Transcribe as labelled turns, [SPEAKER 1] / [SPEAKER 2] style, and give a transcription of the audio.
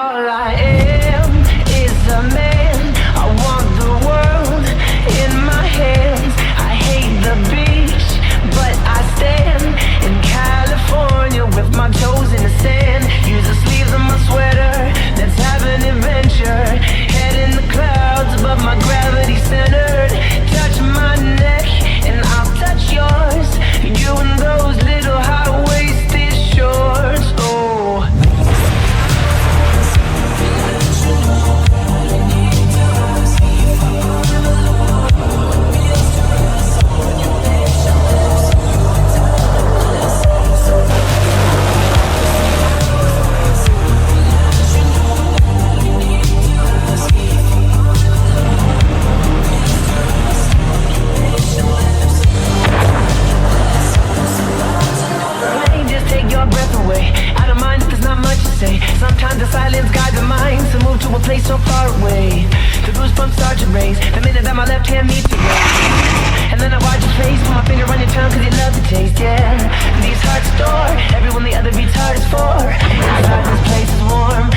[SPEAKER 1] All I am is a man. I want the world in my hands. I hate the beach, but I stand in California with my toes in the sand. Use the sleeves of my sweater, let's have an adventure. Head in the clouds, but my gravity centered. Touch my neck and I'll touch yours. You and those little high-waisted shorts. Oh, sometimes the silence guides the mind to move to a place so far away. The goosebumps start to raise the minute that my left hand meets your right. And then I watch your face, put my finger on your tongue cause you love the taste, yeah. These hearts adore everyone the other beats hard is for. Inside this place is warm.